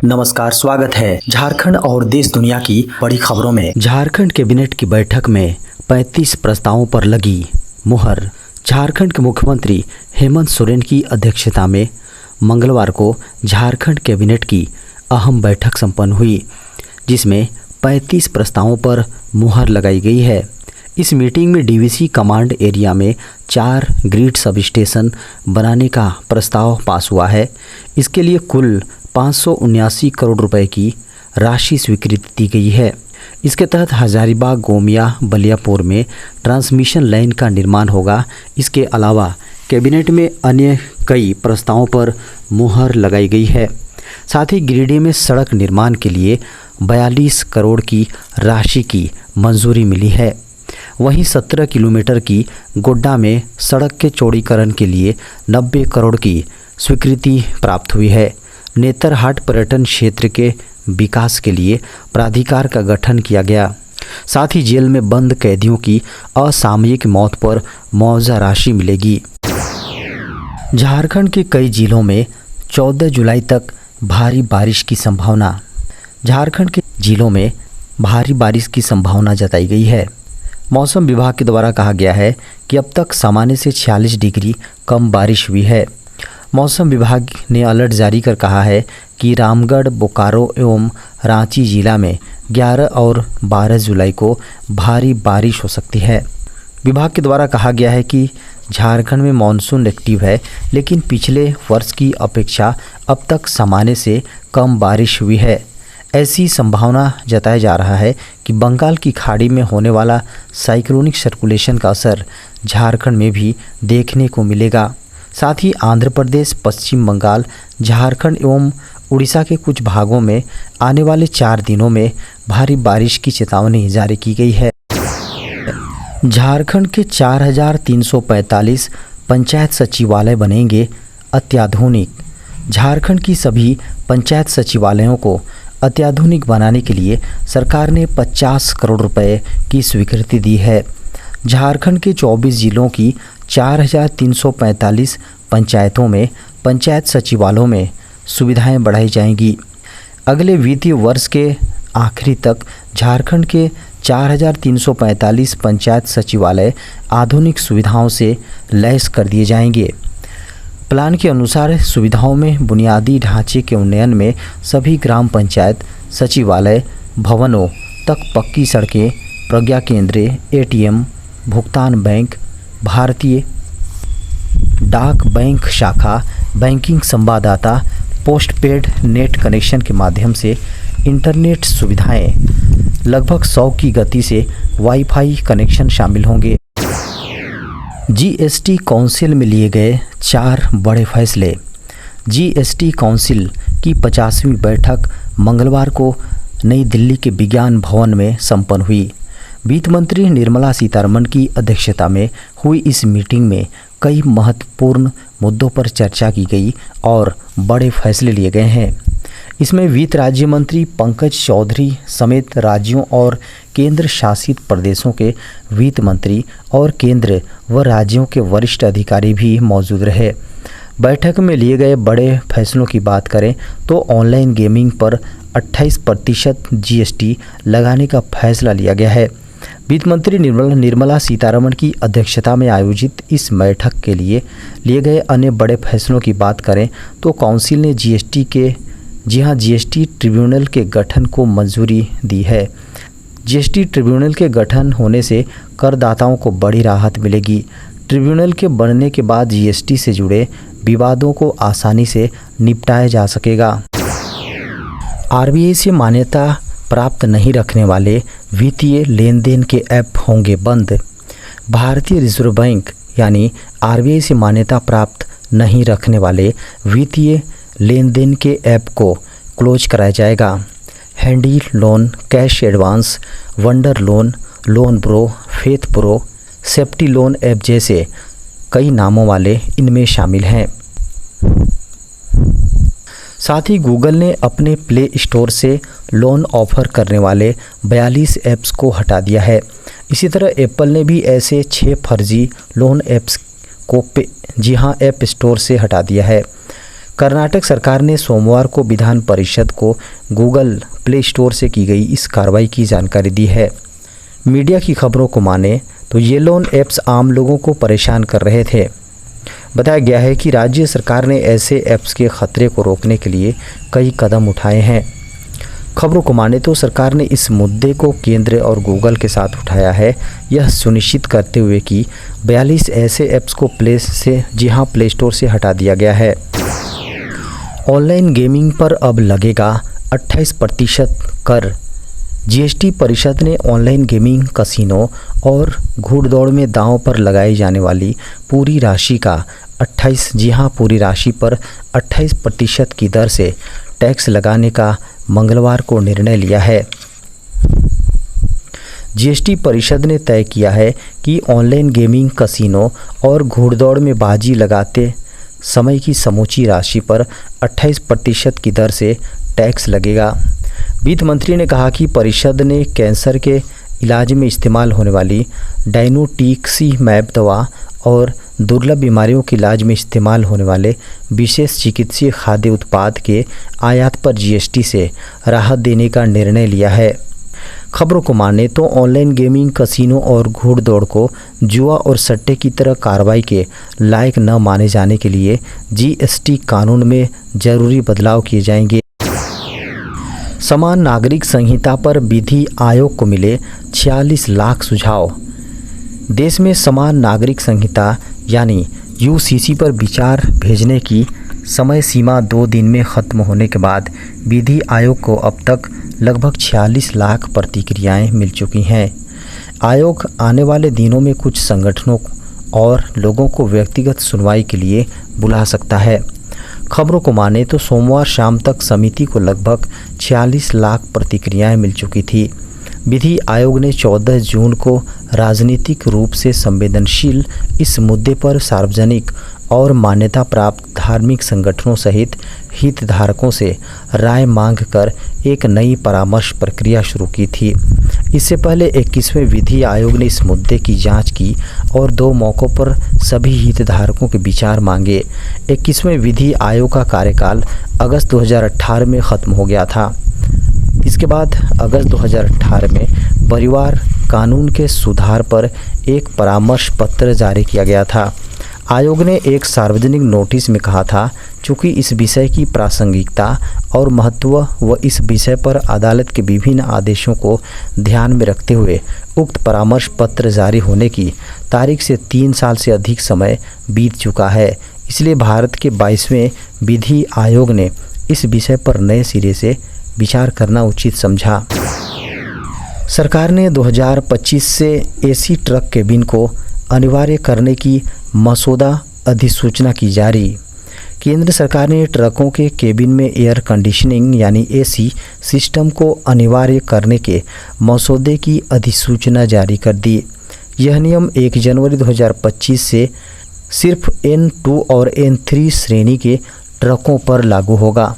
नमस्कार, स्वागत है झारखंड और देश दुनिया की बड़ी खबरों में। झारखंड कैबिनेट की बैठक में 35 प्रस्तावों पर लगी मुहर। झारखंड के मुख्यमंत्री हेमंत सोरेन की अध्यक्षता में मंगलवार को झारखंड कैबिनेट की अहम बैठक संपन्न हुई, जिसमें 35 प्रस्तावों पर मुहर लगाई गई है। इस मीटिंग में डीवीसी कमांड एरिया में 4 ग्रिड सब स्टेशन बनाने का प्रस्ताव पास हुआ है। इसके लिए कुल 579 करोड़ रुपए की राशि स्वीकृति दी गई है। इसके तहत हजारीबाग, गोमिया, बलियापुर में ट्रांसमिशन लाइन का निर्माण होगा। इसके अलावा कैबिनेट में अन्य कई प्रस्तावों पर मुहर लगाई गई है। साथ ही गिरिडीह में सड़क निर्माण के लिए 42 करोड़ की राशि की मंजूरी मिली है। वहीं 17 किलोमीटर की गोड्डा में सड़क के चौड़ीकरण के लिए 90 करोड़ की स्वीकृति प्राप्त हुई है। नेतरहाट पर्यटन क्षेत्र के विकास के लिए प्राधिकार का गठन किया गया। साथ ही जेल में बंद कैदियों की असामयिक मौत पर मुआवजा राशि मिलेगी। झारखंड के कई जिलों में 14 जुलाई तक भारी बारिश की संभावना। झारखंड के जिलों में भारी बारिश की संभावना जताई गई है। मौसम विभाग के द्वारा कहा गया है कि अब तक सामान्य से 46 डिग्री कम बारिश हुई है। मौसम विभाग ने अलर्ट जारी कर कहा है कि रामगढ़, बोकारो एवं रांची जिला में 11 और 12 जुलाई को भारी बारिश हो सकती है। विभाग के द्वारा कहा गया है कि झारखंड में मानसून एक्टिव है, लेकिन पिछले वर्ष की अपेक्षा अब तक सामान्य से कम बारिश हुई है। ऐसी संभावना जताया जा रहा है कि बंगाल की खाड़ी में होने वाला साइक्लोनिक सर्कुलेशन का असर झारखंड में भी देखने को मिलेगा। साथ ही आंध्र प्रदेश, पश्चिम बंगाल, झारखंड एवं उड़ीसा के कुछ भागों में आने वाले 4 दिनों में भारी बारिश की चेतावनी जारी की गई है। झारखंड के 4345 पंचायत सचिवालय बनेंगे अत्याधुनिक। झारखंड की सभी पंचायत सचिवालयों को अत्याधुनिक बनाने के लिए सरकार ने 50 करोड़ रुपए की स्वीकृति दी है। झारखंड के 24 जिलों की 4345 पंचायतों में पंचायत सचिवालयों में सुविधाएं बढ़ाई जाएंगी। अगले वित्तीय वर्ष के आखिरी तक झारखंड के 4345 पंचायत सचिवालय आधुनिक सुविधाओं से लैस कर दिए जाएंगे। प्लान के अनुसार सुविधाओं में बुनियादी ढांचे के उन्नयन में सभी ग्राम पंचायत सचिवालय भवनों तक पक्की सड़कें, प्रज्ञा केंद्र, एटीएम, भुगतान बैंक, भारतीय डाक बैंक शाखा, बैंकिंग संवाददाता, पोस्टपेड नेट कनेक्शन के माध्यम से इंटरनेट सुविधाएं, लगभग 100 की गति से वाईफाई कनेक्शन शामिल होंगे। जीएसटी काउंसिल में लिए गए 4 बड़े फैसले। जीएसटी काउंसिल की 50वीं बैठक मंगलवार को नई दिल्ली के विज्ञान भवन में संपन्न हुई। वित्त मंत्री निर्मला सीतारमण की अध्यक्षता में हुई इस मीटिंग में कई महत्वपूर्ण मुद्दों पर चर्चा की गई और बड़े फैसले लिए गए हैं। इसमें वित्त राज्य मंत्री पंकज चौधरी समेत राज्यों और केंद्र शासित प्रदेशों के वित्त मंत्री और केंद्र व राज्यों के वरिष्ठ अधिकारी भी मौजूद रहे। बैठक में लिए गए बड़े फैसलों की बात करें तो ऑनलाइन गेमिंग पर 28% जीएसटी लगाने का फैसला लिया गया है। वित्त मंत्री निर्मला सीतारमण की अध्यक्षता में आयोजित इस बैठक के लिए लिए गए अन्य बड़े फैसलों की बात करें तो काउंसिल ने जीएसटी ट्रिब्यूनल के गठन को मंजूरी दी है। जीएसटी ट्रिब्यूनल के गठन होने से करदाताओं को बड़ी राहत मिलेगी। ट्रिब्यूनल के बनने के बाद जीएसटी से जुड़े विवादों को आसानी से निपटाया जा सकेगा। आरबीआई से मान्यता प्राप्त नहीं रखने वाले वित्तीय लेन देन के ऐप होंगे बंद। भारतीय रिजर्व बैंक यानी आरबीआई से मान्यता प्राप्त नहीं रखने वाले वित्तीय लेन देन के ऐप को क्लोज कराया जाएगा। Handy loan, cash advance, wonder loan, loan pro, faith pro, safety loan app जैसे कई नामों वाले इनमें शामिल हैं। साथ ही गूगल ने अपने प्ले स्टोर से लोन ऑफर करने वाले 42 ऐप्स को हटा दिया है। इसी तरह एप्पल ने भी ऐसे 6 फर्जी लोन ऐप्स को ऐप स्टोर से हटा दिया है। कर्नाटक सरकार ने सोमवार को विधान परिषद को गूगल प्ले स्टोर से की गई इस कार्रवाई की जानकारी दी है। मीडिया की खबरों को माने तो ये लोन ऐप्स आम लोगों को परेशान कर रहे थे। बताया गया है कि राज्य सरकार ने ऐसे ऐप्स के खतरे को रोकने के लिए कई कदम उठाए हैं। खबरों को माने तो सरकार ने इस मुद्दे को केंद्र और गूगल के साथ उठाया है, यह सुनिश्चित करते हुए कि 42 ऐसे ऐप्स को प्ले स्टोर से हटा दिया गया है। ऑनलाइन गेमिंग पर अब लगेगा 28% कर। जीएसटी परिषद ने ऑनलाइन गेमिंग, कसिनो और घुड़दौड़ में दांव पर लगाई जाने वाली पूरी राशि का 28% की दर से टैक्स लगाने का मंगलवार को निर्णय लिया है। जीएसटी परिषद ने तय किया है कि ऑनलाइन गेमिंग, कसिनो और घुड़दौड़ में बाजी लगाते समय की समूची राशि पर 28% की दर से टैक्स लगेगा। वित्त मंत्री ने कहा कि परिषद ने कैंसर के इलाज में इस्तेमाल होने वाली डायनोटिक्सीमैब दवा और दुर्लभ बीमारियों के इलाज में इस्तेमाल होने वाले विशेष चिकित्सीय खाद्य उत्पाद के आयात पर जीएसटी से राहत देने का निर्णय लिया है। खबरों को माने तो ऑनलाइन गेमिंग, कसिनो और घुड़दौड़ को जुआ और सट्टे की तरह कार्रवाई के लायक न माने जाने के लिए जीएसटी कानून में जरूरी बदलाव किए जाएंगे। समान नागरिक संहिता पर विधि आयोग को मिले 46 लाख सुझाव। देश में समान नागरिक संहिता यानी यूसीसी पर विचार भेजने की समय सीमा 2 दिन में ख़त्म होने के बाद विधि आयोग को अब तक लगभग 46 लाख प्रतिक्रियाएं मिल चुकी हैं। आयोग आने वाले दिनों में कुछ संगठनों और लोगों को व्यक्तिगत सुनवाई के लिए बुला सकता है। खबरों को माने तो सोमवार शाम तक समिति को लगभग 46 लाख प्रतिक्रियाएं मिल चुकी थी। विधि आयोग ने 14 जून को राजनीतिक रूप से संवेदनशील इस मुद्दे पर सार्वजनिक और मान्यता प्राप्त धार्मिक संगठनों सहित हितधारकों से राय मांगकर एक नई परामर्श प्रक्रिया शुरू की थी। इससे पहले 21वें विधि आयोग ने इस मुद्दे की जांच की और 2 मौक़ों पर सभी हितधारकों के विचार मांगे। 21वें विधि आयोग का कार्यकाल अगस्त 2018 में ख़त्म हो गया था। इसके बाद अगस्त 2018 में परिवार कानून के सुधार पर एक परामर्श पत्र जारी किया गया था। आयोग ने एक सार्वजनिक नोटिस में कहा था, चूँकि इस विषय की प्रासंगिकता और महत्व व इस विषय पर अदालत के विभिन्न आदेशों को ध्यान में रखते हुए उक्त परामर्श पत्र जारी होने की तारीख से 3 साल से अधिक समय बीत चुका है, इसलिए भारत के 22वें विधि आयोग ने इस विषय पर नए सिरे से विचार करना उचित समझा। सरकार ने 2025 से एसी ट्रक केबिन को अनिवार्य करने की मसौदा अधिसूचना की जारी। केंद्र सरकार ने ट्रकों के केबिन में एयर कंडीशनिंग यानी एसी सिस्टम को अनिवार्य करने के मसौदे की अधिसूचना जारी कर दी। यह नियम 1 जनवरी 2025 से सिर्फ N2 और N3 श्रेणी के ट्रकों पर लागू होगा।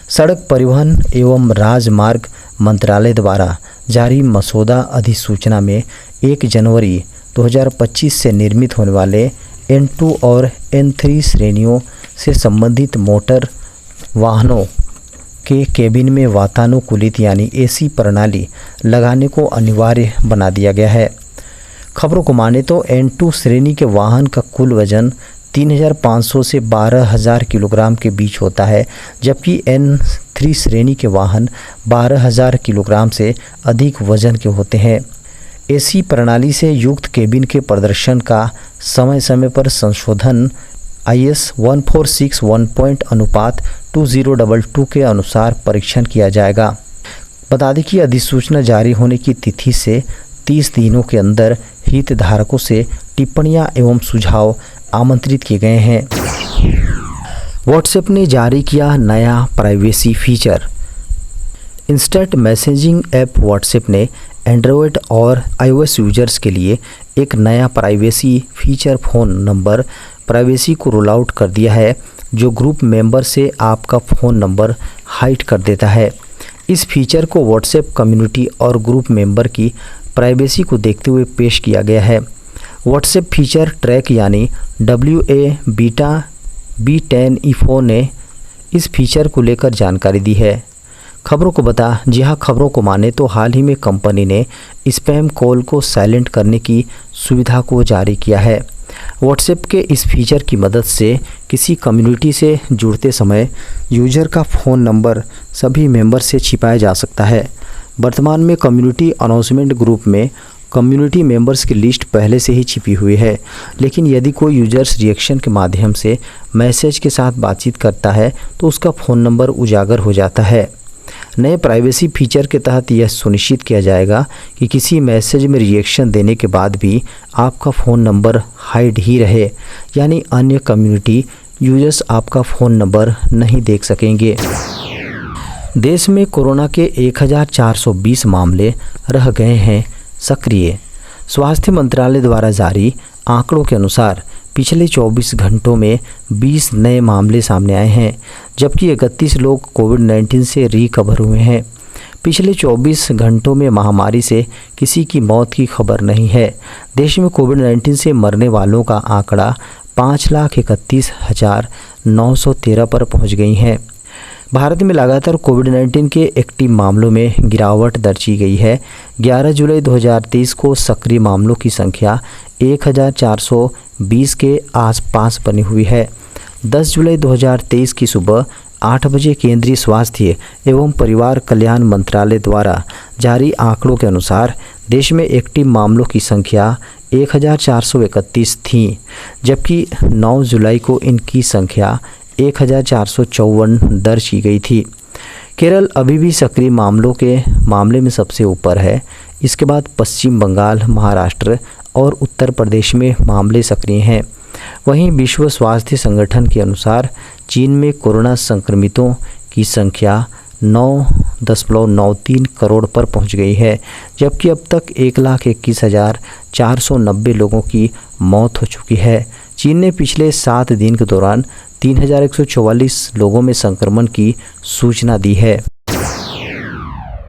सड़क परिवहन एवं राजमार्ग मंत्रालय द्वारा जारी मसौदा अधिसूचना में 1 जनवरी 2025 से निर्मित होने वाले N2 और N3 श्रेणियों से संबंधित मोटर वाहनों के केबिन में वातानुकूलित यानी एसी प्रणाली लगाने को अनिवार्य बना दिया गया है। खबरों को माने तो N2 श्रेणी के वाहन का कुल वजन 3,500 से 12,000 किलोग्राम के बीच होता है, जबकि N3 श्रेणी के वाहन 12,000 किलोग्राम से अधिक वजन के होते हैं। एसी प्रणाली से युक्त केबिन के प्रदर्शन का समय समय पर संशोधन IS 1461.2022 के अनुसार परीक्षण किया जाएगा। बता दें कि अधिसूचना जारी होने की तिथि से 30 दिनों के अंदर हितधारकों से टिप्पणियां एवं सुझाव आमंत्रित किए गए हैं। व्हाट्सएप ने जारी किया नया privacy feature. Instant messaging app WhatsApp ने एंड्रॉयड और iOS यूजर्स के लिए एक नया privacy feature phone number privacy को रोल आउट कर दिया है, जो ग्रुप मेंबर से आपका फ़ोन नंबर हाइड कर देता है। इस फीचर को व्हाट्सएप कम्युनिटी और ग्रुप मेंबर की प्राइवेसी को देखते हुए पेश किया गया है। व्हाट्सएप फीचर ट्रैक यानी WA बीटा B10 E4 ने इस फीचर को लेकर जानकारी दी है। खबरों को जी हाँ, खबरों को माने तो हाल ही में कंपनी ने स्पैम कॉल को साइलेंट करने की सुविधा को जारी किया है। व्हाट्सएप के इस फीचर की मदद से किसी कम्युनिटी से जुड़ते समय यूजर का फ़ोन नंबर सभी मेंबर से छिपाया जा सकता है। वर्तमान में कम्युनिटी अनाउंसमेंट ग्रुप में कम्युनिटी मेंबर्स की लिस्ट पहले से ही छिपी हुई है, लेकिन यदि कोई यूजर्स रिएक्शन के माध्यम से मैसेज के साथ बातचीत करता है तो उसका फ़ोन नंबर उजागर हो जाता है। नए प्राइवेसी फीचर के तहत यह सुनिश्चित किया जाएगा कि किसी मैसेज में रिएक्शन देने के बाद भी आपका फ़ोन नंबर हाइड ही रहे, यानी अन्य कम्युनिटी यूजर्स आपका फ़ोन नंबर नहीं देख सकेंगे। देश में कोरोना के 1420 मामले रह गए हैं सक्रिय। स्वास्थ्य मंत्रालय द्वारा जारी आंकड़ों के अनुसार पिछले 24 घंटों में 20 नए मामले सामने आए हैं, जबकि 31 लोग कोविड-19 से रिकवर हुए हैं। पिछले 24 घंटों में महामारी से किसी की मौत की खबर नहीं है। देश में कोविड-19 से मरने वालों का आंकड़ा 5,31,913 पर पहुंच गई है। भारत में लगातार कोविड-19 के एक्टिव मामलों में गिरावट दर्ज की गई है। 11 जुलाई 2023 को सक्रिय मामलों की संख्या 1420 के आसपास बनी हुई है। 10 जुलाई 2023 की सुबह 8 बजे केंद्रीय स्वास्थ्य एवं परिवार कल्याण मंत्रालय द्वारा जारी आंकड़ों के अनुसार देश में एक्टिव मामलों की संख्या 1431 थी, जबकि 9 जुलाई को इनकी संख्या 1454 दर्ज की गई थी। केरल अभी भी सक्रिय मामलों के मामले में सबसे ऊपर है। इसके बाद पश्चिम बंगाल, महाराष्ट्र और उत्तर प्रदेश में मामले सक्रिय हैं। वहीं विश्व स्वास्थ्य संगठन के अनुसार चीन में कोरोना संक्रमितों की संख्या 9.93 करोड़ पर पहुंच गई है, जबकि अब तक 1,21,490 लोगों की मौत हो चुकी है। चीन ने पिछले 7 दिन के दौरान 3,144 लोगों में संक्रमण की सूचना दी है।